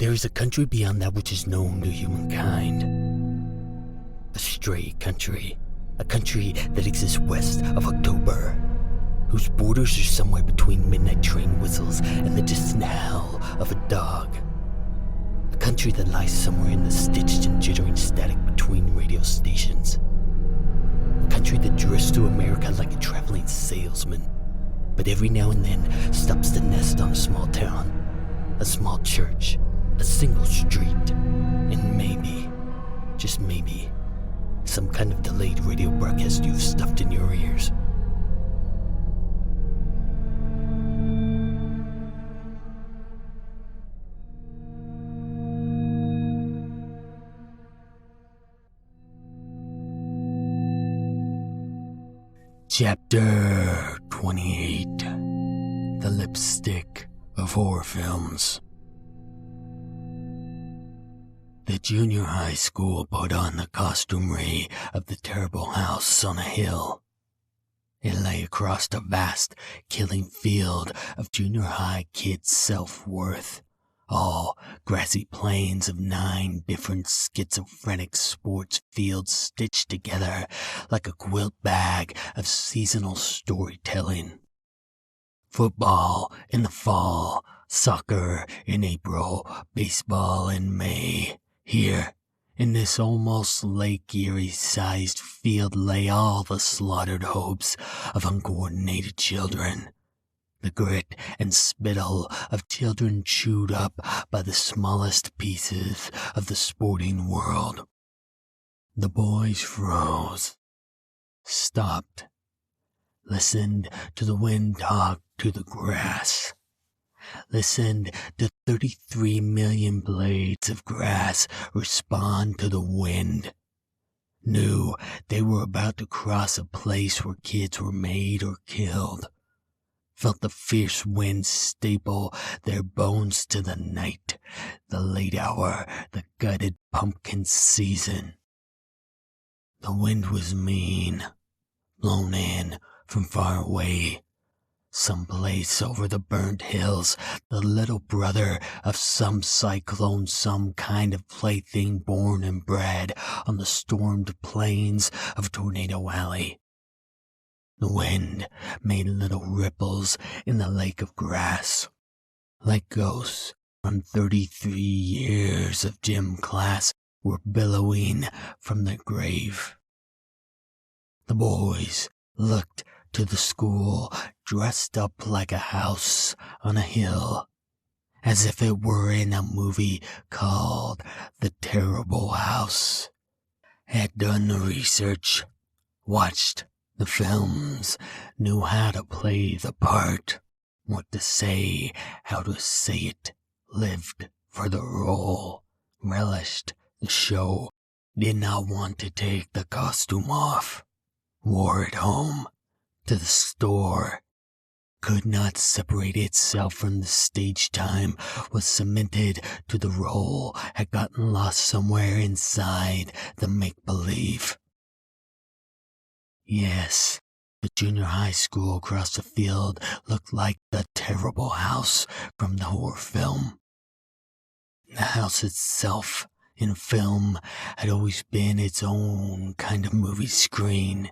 There is a country beyond that which is known to humankind. A stray country. A country that exists west of October, whose borders are somewhere between midnight train whistles and the distant howl of a dog. A country that lies somewhere in the stitched and jittering static between radio stations. A country that drifts through America like a traveling salesman, but every now and then stops to nest on a small town, a small church, a single street, and maybe, just maybe, some kind of delayed radio broadcast you've stuffed in your ears. Chapter 28. The Lipstick of Horror Films. The junior high school put on the costumery of the terrible house on a hill. It lay across a vast, killing field of junior high kids' self-worth, all grassy plains of 9 different schizophrenic sports fields stitched together like a quilt bag of seasonal storytelling. Football in the fall, soccer in April, baseball in May. Here, in this almost Lake Erie-sized field lay all the slaughtered hopes of uncoordinated children. The grit and spittle of children chewed up by the smallest pieces of the sporting world. The boys froze, stopped, listened to the wind talk to the grass. Listened to 33 million blades of grass respond to the wind. Knew they were about to cross a place where kids were made or killed. Felt the fierce wind staple their bones to the night, the late hour, the gutted pumpkin season. The wind was mean, blown in from far away. Someplace over the burnt hills, the little brother of some cyclone, some kind of plaything born and bred on the stormed plains of Tornado Alley. The wind made little ripples in the lake of grass, like ghosts from 33 years of gym class were billowing from their grave. The boys looked to the school dressed up like a house on a hill, as if it were in a movie called The Terrible House. Had done the research, watched the films, knew how to play the part, what to say, how to say it, lived for the role, relished the show, did not want to take the costume off, wore it home, to the store, could not separate itself from the stage time, was cemented to the role, had gotten lost somewhere inside the make-believe. Yes, the junior high school across the field looked like the terrible house from the horror film. The house itself, in film, had always been its own kind of movie screen,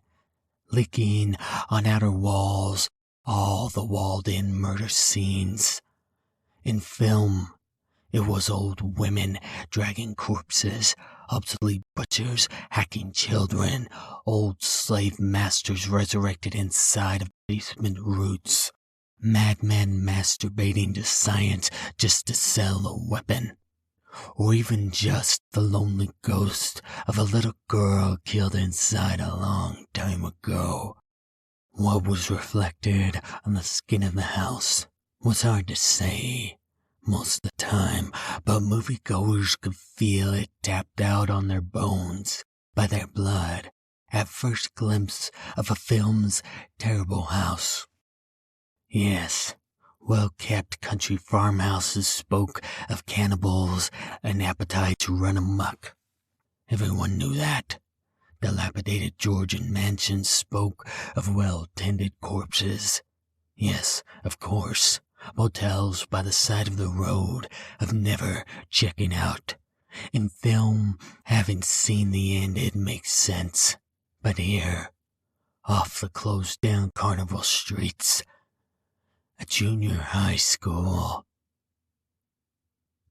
licking on outer walls all the walled-in murder scenes. In film, it was old women dragging corpses, obsolete butchers hacking children, old slave masters resurrected inside of basement roots, madmen masturbating to science just to sell a weapon, or even just the lonely ghost of a little girl killed inside a long time ago. What was reflected on the skin of the house was hard to say most of the time, but moviegoers could feel it tapped out on their bones by their blood at first glimpse of a film's terrible house. Yes, well-kept country farmhouses spoke of cannibals and appetites run amok. Everyone knew that. Dilapidated Georgian mansions spoke of well-tended corpses. Yes, of course, motels by the side of the road of never checking out. In film, having seen the end, it makes sense. But here, off the closed-down carnival streets, a junior high school.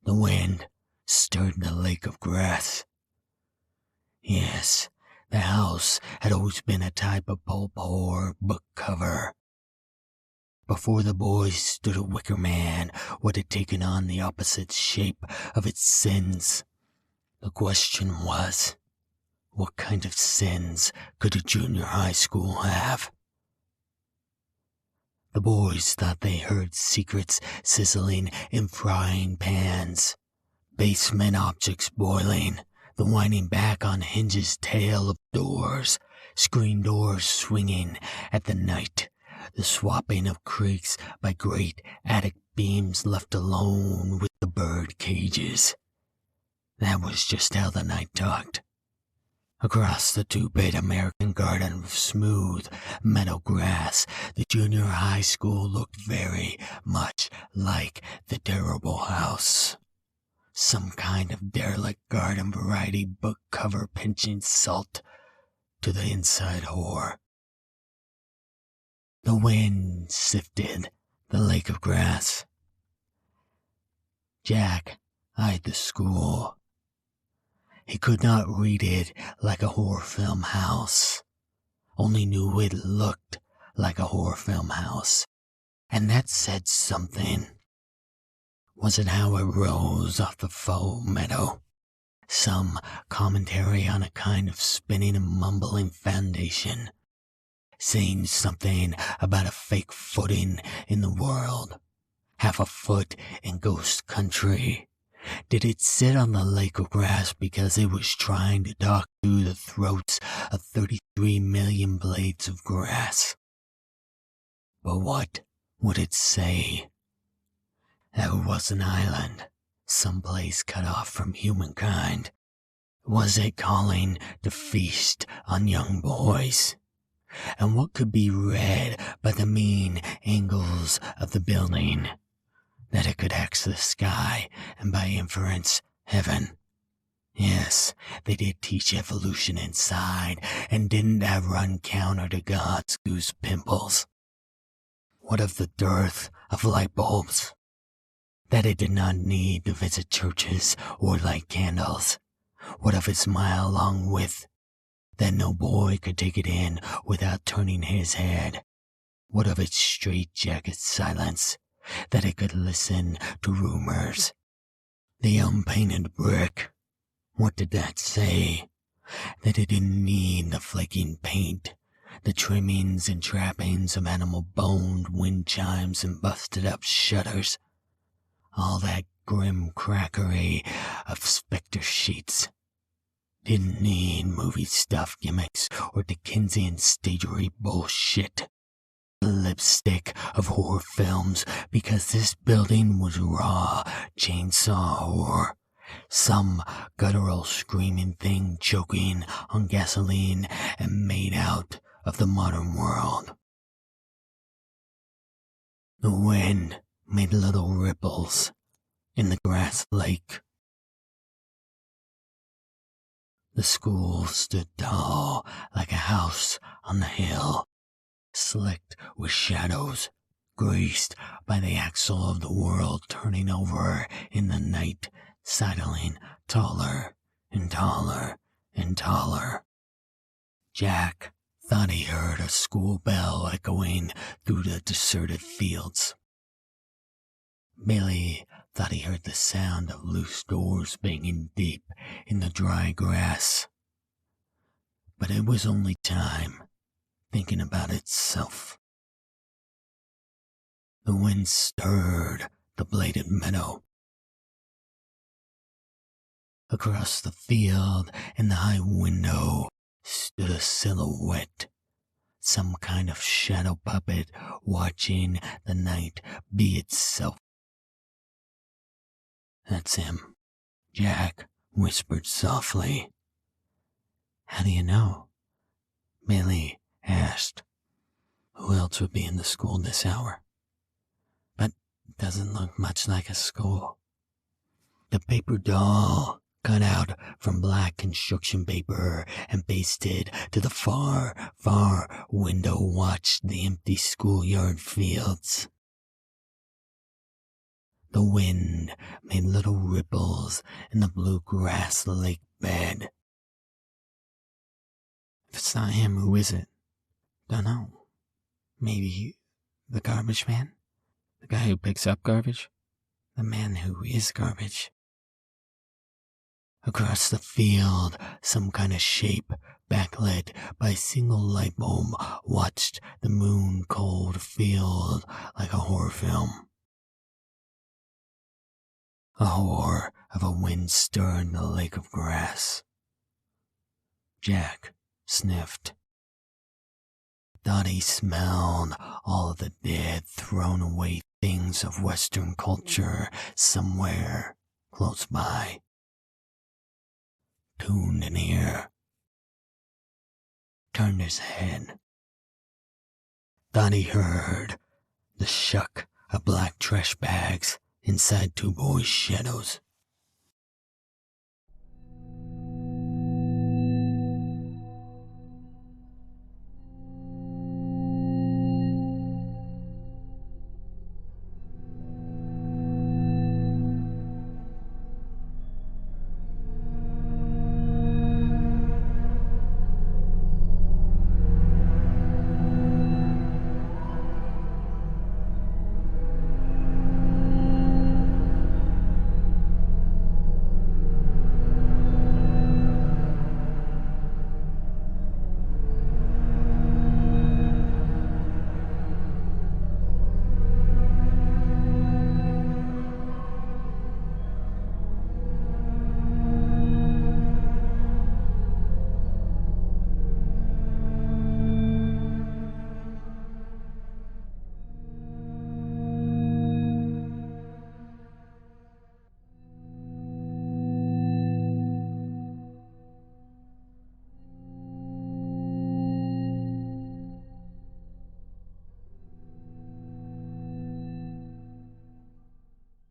The wind stirred the lake of grass. Yes, the house had always been a type of pulp horror book cover. Before the boys stood a wicker man, what had taken on the opposite shape of its sins. The question was, what kind of sins could a junior high school have? The boys thought they heard secrets sizzling in frying pans, basement objects boiling, the winding back on hinges tail of doors, screen doors swinging at the night, the swapping of creaks by great attic beams left alone with the bird cages. That was just how the night talked. Across the two-bed American garden of smooth meadow grass, the junior high school looked very much like the terrible house. Some kind of derelict garden variety book cover pinching salt to the inside horror. The wind sifted the lake of grass. Jack eyed the school. He could not read it like a horror film house, only knew it looked like a horror film house, and that said something. Was it how it rose off the faux meadow? Some commentary on a kind of spinning and mumbling foundation, saying something about a fake footing in the world, half a foot in ghost country. Did it sit on the lake of grass because it was trying to talk through the throats of 33 million blades of grass? But what would it say? That it was an island, someplace cut off from humankind. Was it calling to feast on young boys? And what could be read by the mean angles of the building? That it could axe the sky, and by inference, heaven. Yes, they did teach evolution inside, and didn't that run counter to God's goose pimples? What of the dearth of light bulbs? That it did not need to visit churches or light candles? What of its mile-long width? That no boy could take it in without turning his head? What of its straitjacket silence? That it could listen to rumors? The unpainted brick, what did that say? That it didn't need the flaking paint, the trimmings and trappings of animal-boned wind chimes and busted-up shutters, all that grim crackery of spectre sheets. Didn't need movie stuff gimmicks or Dickensian stagery bullshit. Lipstick of horror films, because this building was raw chainsaw horror. Some guttural screaming thing choking on gasoline and made out of the modern world. The wind made little ripples in the grass lake. The school stood tall like a house on the hill, slicked with shadows, greased by the axle of the world turning over in the night, sidling taller and taller and taller. Jack thought he heard a school bell echoing through the deserted fields. Billy thought he heard the sound of loose doors banging deep in the dry grass. But it was only time thinking about itself. The wind stirred the bladed meadow. Across the field in the high window stood a silhouette, some kind of shadow puppet watching the night be itself. That's him, Jack whispered softly. How do you know? Billy asked. Who else would be in the school this hour? But Doesn't look much like a school. The paper doll, cut out from black construction paper and pasted to the far, far window, watched the empty schoolyard fields. The wind made little ripples in the blue grass lake bed. If it's not him, who is it? Dunno. Maybe the garbage man? The guy who picks up garbage? The man who is garbage? Across the field, some kind of shape, backlit by a single light bulb, watched the moon-cold field like a horror film. A horror of a wind stirring the lake of grass. Jack sniffed. Thought he smelled all of the dead, thrown away things of Western culture somewhere close by. Tuned an ear. Turned his head. Thought he heard the shuck of black trash bags inside two boys' shadows.